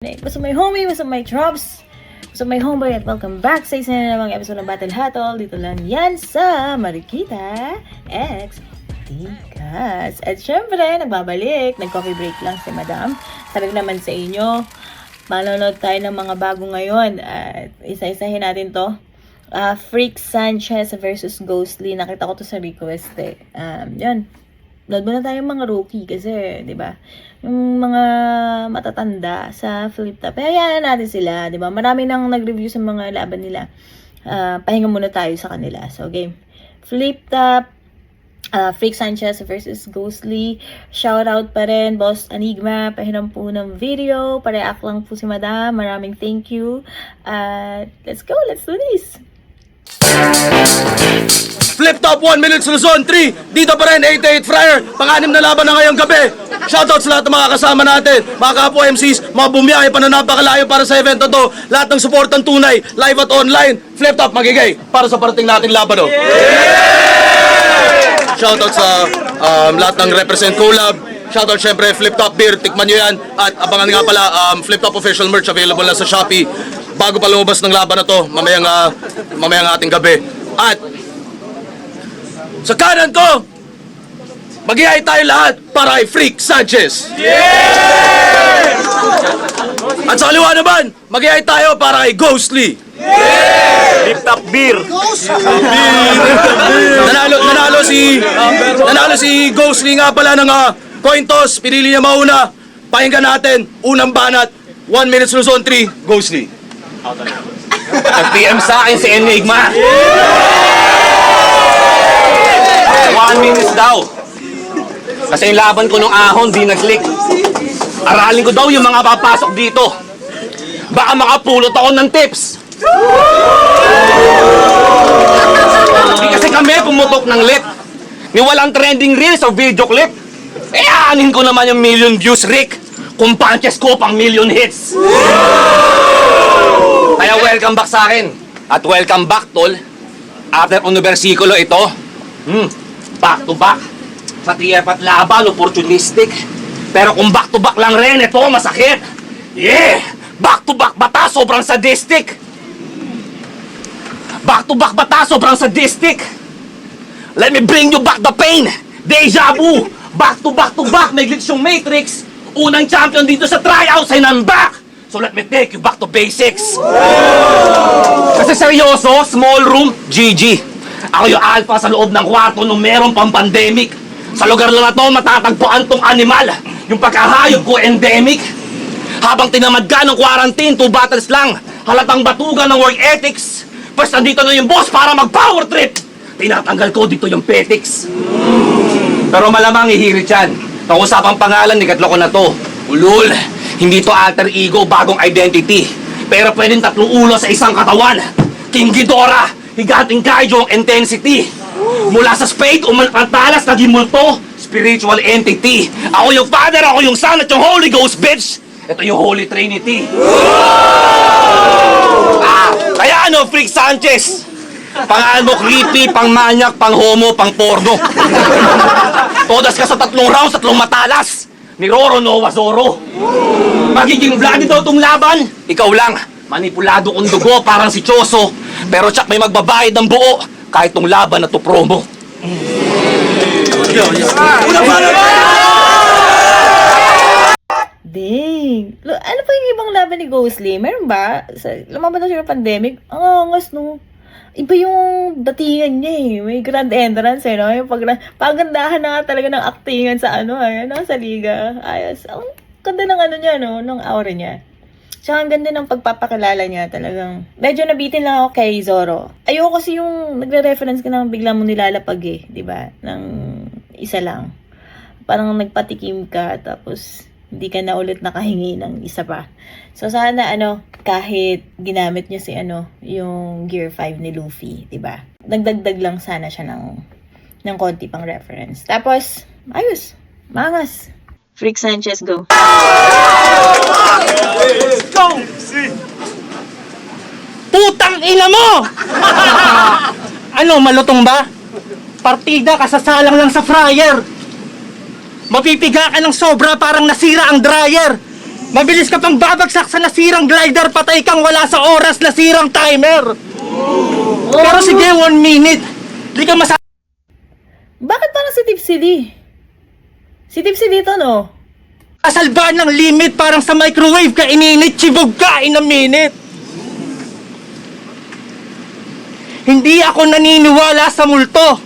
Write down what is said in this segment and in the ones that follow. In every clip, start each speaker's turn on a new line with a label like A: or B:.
A: What's up my homie, what's up my drops, what's up my homeboy at welcome back sa isa na namang episode ng Battle Hatol. Dito lang yan sa Marikita X Tikas. At syempre, nagbabalik, nag-coffee break lang si Madam. Sabi ko naman sa inyo, manonood tayo ng mga bago ngayon at isa-isahin natin to. Freak Sanchez versus Ghostly. Nakita ko to sa request eh. Yan. Load muna tayong mga rookie kasi, di ba? Yung mga matatanda sa flip top. Hayaan natin sila, di ba? Marami nang nag-review sa mga laban nila. Pahinga muna tayo sa kanila. So, game. Flip top. Freak Sanchez versus Ghostly. Shoutout pa rin, Boss Enigma. Pahiram po ng video. Pareact lang po si Madam. Maraming thank you. Let's go. Let's do this.
B: Flip top 1 minutes Luzon 3. Dito pa rin 88 Fryer. Pang-anim na laban na ngayong gabi. Shoutout sa lahat ng mga kasama natin, mga kapo MCs, mga bumiyahe pa na napakalayo para sa event na to. Lahat ng supportang tunay, live at online. Flip top magigay para sa parating nating laban. Shoutout sa lahat ng represent collab. Shoutout syempre Flip Top Beer, tikman nyo yan. At abangan nga pala, Flip Top official merch available na sa Shopee. Bago pa lumabas ng laban na to, mamayang ating gabi. At sa kanan ko, mag-iay tayo lahat para kay Freak Sanchez. At sa kaliwa naman, mag-iay tayo para kay Ghostly.
C: Flip Top Beer.
B: Nanalo si Ghostly nga pala ng coin toss. Pinili niya mauna. Pakinggan natin, unang banat, 1 minutes Luzon 3, Ghostly.
C: Nag-PM sa akin si Enigma. 1 minutes daw. Kasi yung laban ko nung ahon, di nag-click. Aralin ko daw yung mga papasok dito. Baka makapulot ako ng tips. Kasi kami pumutok ng lip. Ni walang trending reels o video clip. Anin ko naman yung million views, Rick. Kung punches ko pang million hits. Kaya welcome back sa akin. At welcome back, tol. After universikulo ito, back to back. Sa TF at laban, opportunistic. Pero kung back to back lang rin, ito masakit. Yeah! Back to back bata, sobrang sadistic. Back to back bata, sobrang sadistic. Let me bring you back the pain. Deja vu. Back to back, may glitch yung Matrix. Unang champion dito sa tryouts ay nan-back. So let me take you back to basics. Kasi seryoso, small room, GG. Ako yung alpha sa loob ng kwarto nung meron pang pandemic. Sa lugar lang na to, matatagpuan tong animal. Yung pagkahayop ko, endemic. Habang tinamad ka ng quarantine, 2 battles lang. Halatang batugan ng work ethics. First, nandito na yung boss para mag-power trip. Tinatanggal ko dito yung petics. Pero malamang ihirit yan. Pag-usapang pangalan, nikatlo ko na to. Ulul, hindi to alter ego, bagong identity. Pero pwedeng 3 ulo sa isang katawan. King Ghidorah, higating kayo ang intensity. Mula sa spade, umalpantalas, naging multo. Spiritual entity. Ako yung Father, ako yung Son, at yung Holy Ghost, bitch. Ito yung Holy Trinity. Kaya ano, Freak Sanchez? Pangalan mo creepy, pang manyak, pang homo, pang porno. Todas ka sa 3 rounds, 3 matalas. Ni Roro Noah Zoro. Magiging bloody daw tong laban. Ikaw lang, manipulado kong dugo, parang si Choso. Pero tsak may magbabayad ng buo, kahit tong laban na to promo.
A: Dang. Ano pa yung ibang laban ni Ghostly? Meron ba? Lumaban na siya ng pandemic? Ang angas, no? Iba yung datingan niya eh. May grand entrance eh, no? Yung pagandahan na nga talaga ng actingan sa sa liga. Ayos. Ang ganda ng niya, no? Ng aura niya. Tsaka ang ganda ng pagpapakilala niya talagang. Medyo nabitin lang ako kay Zoro. Ayoko kasi yung nagre-reference ka nang bigla mo nilalapag eh. Diba? Ng isa lang. Parang nagpatikim ka tapos hindi ka na ulit nakahingi ng isa pa. So sana kahit ginamit niya si yung Gear 5 ni Luffy, 'di ba? Nagdagdag lang sana siya ng konti pang reference. Tapos ayos, mangas. Freak Sanchez, go.
C: Go! Putang ina mo! Malutong ba? Partida, kasasalang lang sa fryer. Mapipiga ka ng sobra, parang nasira ang dryer.
D: Mabilis ka pang babagsak sa nasirang glider, patay kang wala sa oras, nasirang timer. Pero sige, 1 minute. Di ka
A: Bakit parang si Tipsy D? Si Tipsy dito, no?
D: masalba ng limit, parang sa microwave ka ininit, chibog ka in a minute. Hindi ako naniniwala sa multo.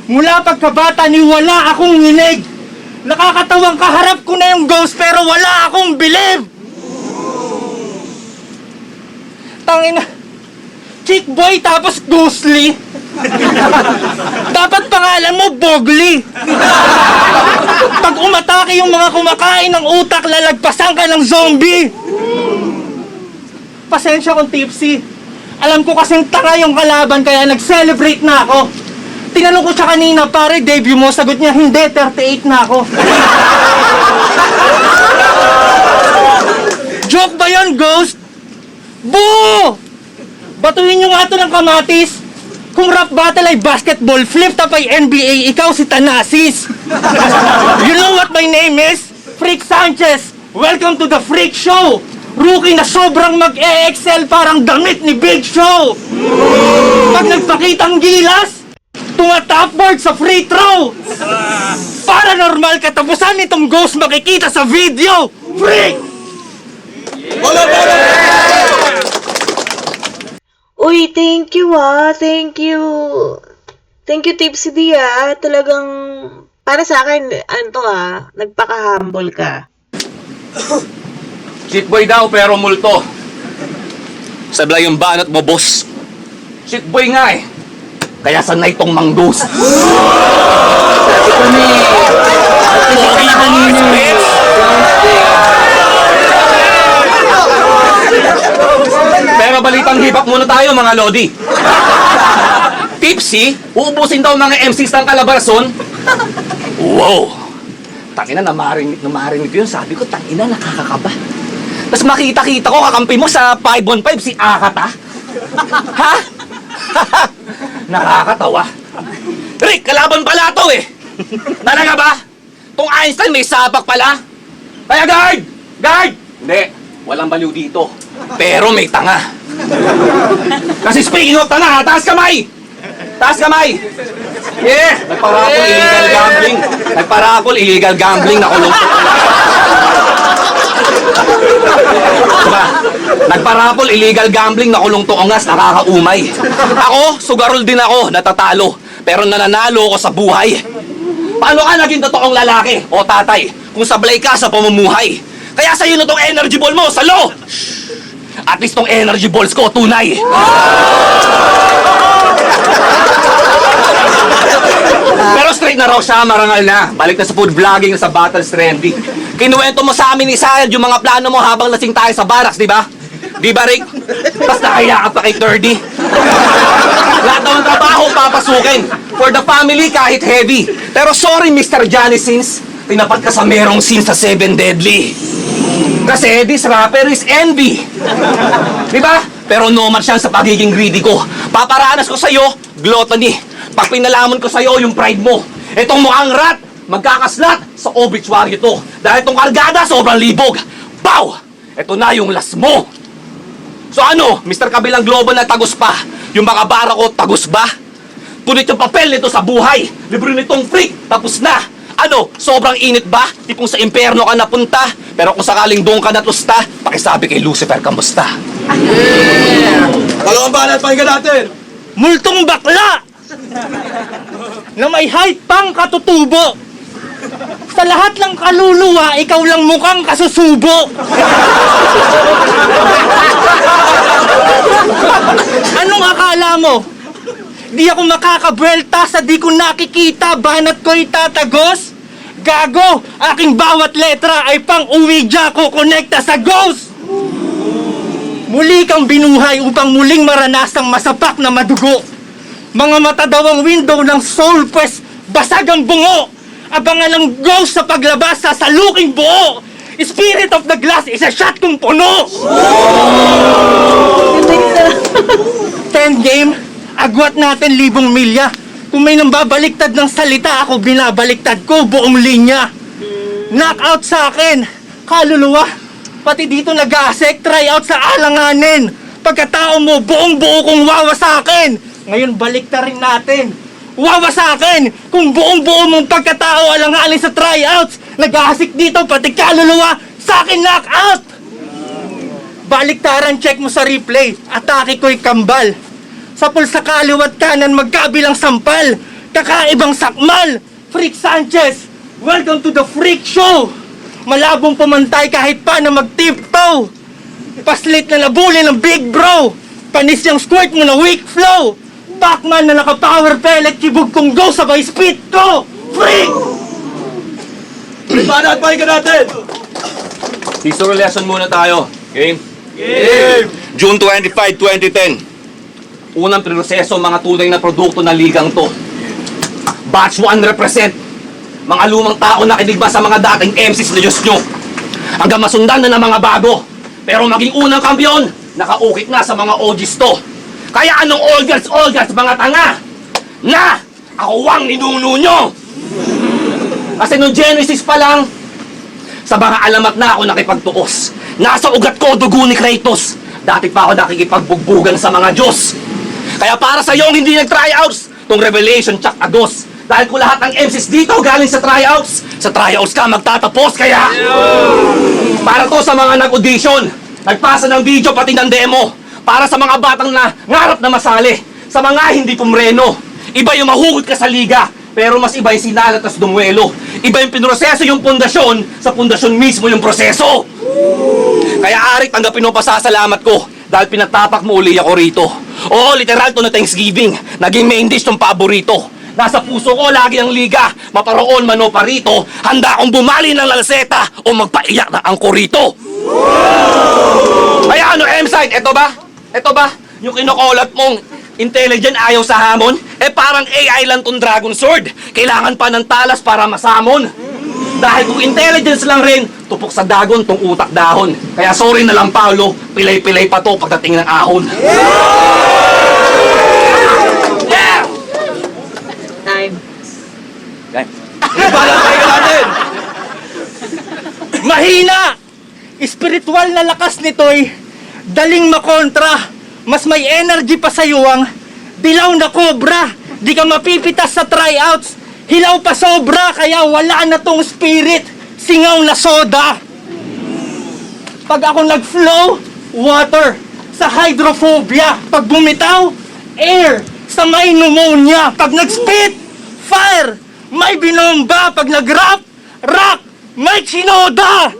D: Mula pagkabata ni wala akong nginig. Nakakatawang kaharap ko na yung ghost pero wala akong believe. Tangina. Chick boy tapos ghostly. Dapat pangalan mo Bogly. Pag umatake yung mga kumakain ng utak, lalagpasan ka ng zombie. Pasensya kung tipsy. Alam ko kasing tanga yung kalaban kaya nag-celebrate na ako. Tinanong ko siya kanina, pare, debut mo. Sagot niya, hindi, 38 na ako. Joke ba yun, ghost? Boo! Batuhin nyo nga ito ng kamatis. Kung rap battle ay basketball, flip top ay NBA, ikaw si Thanasis. You know what my name is? Freak Sanchez. Welcome to the Freak Show. Rookie na sobrang mag-e-excel parang damit ni Big Show. Pag nagpakitang gilas, tumatapboard sa free throw. Paranormal katapusan nitong ghost makikita sa video. Freak!
A: Uy, thank you thank you. Thank you, Tipsy D Talagang, para sa akin, nagpaka-humble ka.
C: Shit boy daw pero multo. Sablay yung banat mo, boss. Shit boy nga eh. Kaya sanay tong manggus. Pero balitang hip-hop muna tayo mga lodi. Tipsy, uubusin daw mga MCs ng Calabarzon. Wow! Tangina, namarinig ko yun. Sabi ko, tangina, nakakakaba. Tapos makita-kita ko, kakampi mo sa 515, si Akata. Ha? Nakakatawa. Rick, kalaban pala to eh. Talaga ba? Tong Einstein may sabak pala. Kaya guard! Guard! Hindi, walang baliw dito. Pero may tanga. Kasi speaking of tanga, taas kamay! Taas kamay! Yeah! Nagparakol, illegal gambling, nakulong. Diba? Nagparapol, illegal gambling, nakulong to ongas, nakakaumay. Ako, sugarol din ako, natatalo. Pero nananalo ako sa buhay. Paano ka naging totoong lalaki o tatay kung sablay ka sa pamumuhay? Kaya sa'yo na tong energy ball mo, salo! At least tong energy balls ko, tunay. Pero straight na raw siya, marangal na. Balik na sa food vlogging, sa battles trendy. Kinuwento mo sa amin ni Sayed yung mga plano mo habang lasing tayo sa barracks, di ba? Di ba, Rick? Tapos nakayakap pa kay Curdy. Lahat daw ng trabaho papasukin. For the family, kahit heavy. Pero sorry, Mr. Johnny Sins. Tinapat ka sa merong scene sa 7 Deadly. Kasi this rapper is envy. Di ba? Pero no match yan sa pagiging greedy ko. Paparanas ko sa'yo, gluttony. Pag pinalaman ko sa'yo yung pride mo. Itong mukhang rat, magkakaslat sa obituary to. Dahil itong kargada, sobrang libog. Pow! Ito na yung last mo. So ano, Mr. Kabilang Global na tagus pa. Yung mga bara ko, tagus ba? Punit yung papel nito sa buhay. Libro nitong freak, tapos na. Ano, sobrang init ba? Tipong sa impyerno ka napunta. Pero kung sakaling doon ka natusta, pakisabi kay Lucifer, kamusta?
B: Dalawang banat, pakinggan natin.
D: Multong bakla! Na may height pang katutubo. Sa lahat ng kaluluwa, ikaw lang mukhang kasusubo. Anong akala mo? Di ako makakabwelta sa di ko nakikita, banat ko'y tatagos? Gago, aking bawat letra ay pang uwidya ko konekta sa ghost! Muli kang binuhay upang muling maranasang masapak na madugo. Mga mata daw ang window ng soul, pues basag ang bungo. Abangan ng ghost sa paglabas sa saluking buo. Spirit of the glass, isa shot kong puno. 10 game, agwat natin 1,000 milya. Kung may nambabaliktad ng salita, ako binabaliktad ko buong linya. Knockout sa akin, kaluluwa. Pati dito nag-aasek, tryout sa alanganin. Pagkatao mo, buong buo kong wawasakin. Ngayon, balik na rin natin. Wawasakin kung buong buo mong pagkatao alanganin sa tryouts. Nag-aasik dito, pati kaluluwa, sa akin knockout. Baliktaran, check mo sa replay. Atake ko'y kambal. Sa pulsa kaliwat kanan, magkabilang sampal. Kakaibang sakmal. Freak Sanchez, welcome to the Freak Show. Malabong pumantay kahit pa na mag-tiptoe. Paslit na nabuli ng big bro. Panis yung squirt mo na weak flow. Batman na naka-power pellet, kibog kong go sabay speed ko. Freak!
C: Paano at pakinggan natin? History lesson muna tayo. Game? June 25, 2010. Unang proseso mga tunay na produkto ng ligang to. Batch 1 represent. Mga lumang tao na kinigba sa mga dating MCs na Diyos nyo. Hanggang masundan na ng mga bago. Pero maging unang kampiyon, nakaukit na sa mga OGs to. Kaya anong all girls, mga tanga? Na! Ako ang ninuno nyo! Kasi nung Genesis pa lang, sa mga alamat na ako nakipagtuos. Nasa ugat ko dugo ni Kratos. Dati pa ako nakikipagbugbugan sa mga Diyos. Kaya para sa iyong hindi nag-tryouts, tong Revelation Chuck Agos. Dahil ko lahat ng MCs dito galing sa tryouts. Sa tryouts ka magtatapos kaya. Para to sa mga nag-audition, nagpasa ng video pati ng demo. Para sa mga batang na ngarap na masali. Sa mga hindi pumreno. Iba yung mahugot ka sa liga. Pero mas iba yung sinalat at dumuelo. Iba yung pinroseso yung pundasyon. Sa pundasyon mismo yung proseso. Kaya Arik, tanggapin mo pasasalamat ko. Dahil pinatapak mo uli ako rito. Oo, literal to na Thanksgiving. Naging main dish tong paborito. Nasa puso ko lagi ang liga. Maparoon man o parito. Handa akong bumali ng lalseta o magpaiyak na angko rito. Kaya ano, M-side, eto ba? Eto ba? Yung kinokolat mong intelligent ayaw sa hamon? Eh parang AI lang tong Dragon Sword. Kailangan pa ng talas para masamon. Dahil kung intelligence lang rin, tupok sa dagon tong utak dahon. Kaya sorry na lang, Paolo, pilay-pilay pa to pagdating ng ahon. Yeah!
A: Time.
C: Okay. Ibalang tayo natin!
D: Mahina! Espiritual na lakas nito'y daling makontra. Mas may energy pa sa yuwang dilaw na cobra. Di ka mapipitas sa tryouts. Hilaw pa sobra, kaya wala na tong spirit. Singaw na soda. Pag ako nag-flow, water. Sa hydrophobia. Pag bumitaw, air. Sa may pneumonia. Pag nag-spit, fire. May binomba. Pag nag-rap, rock. May chinoda.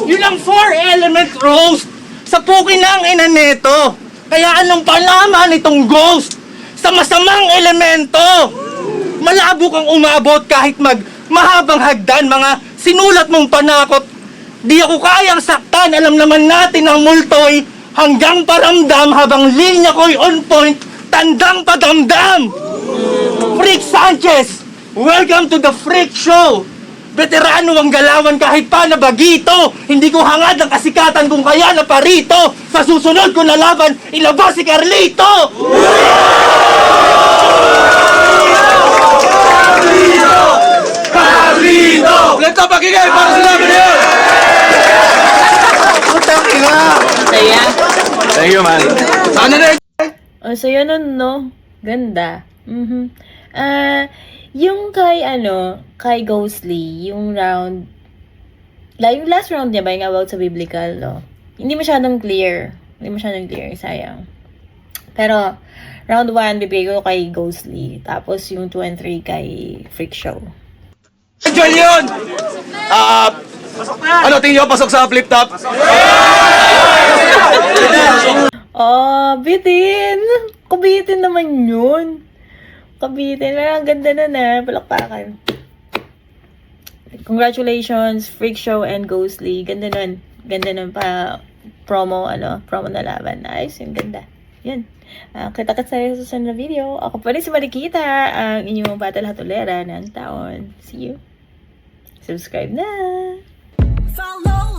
D: Yun ang 4 element roast. Sa pukin ng ina neto. Kaya anong palaman itong ghost? Sa masamang elemento. Malabo kang umabot kahit mahabang hagdan. Mga sinulat mong panakot. Di ako kayang saktan. Alam naman natin ang multo'y hanggang paramdam habang linya ko'y on point. Tandang padamdam. Freak Sanchez, welcome to the Freak Show. Veterano ang galawan kahit pa na bagito. Hindi ko hangad ang kasikatan kung kaya na parito. Sa susunod ko na laban, ilabas si Carlito!
C: Carlito! Let's up pakinggan para sa laban na yun!
D: Putang ina!
A: Saya.
C: Thank you, man. Sana na
A: Oh, saya nun, no? Ganda. Yung kay Ghostly, yung round, yung last round niya ba, yung about sa biblical, no? Hindi masyadong clear. Sayang. Pero, round 1, bibigay ko kay Ghostly. Tapos, yung 2 and 3 kay Freak Show.
B: Enjoy yun! Ano, tingin nyo pasok sa flip top?
A: Oh, bitin! Kabitin naman yun. Kabitin. Ang ganda nun palakpakan. Congratulations, Freak Show and Ghostly. Ganda nun pa promo na laban. Ayos yun, ganda. Yan. Kita-kits tayo sa susunod na video. Ako pa rin si Marikita, ang inyong battle hatulera ng taon. See you. Subscribe na!
E: Follow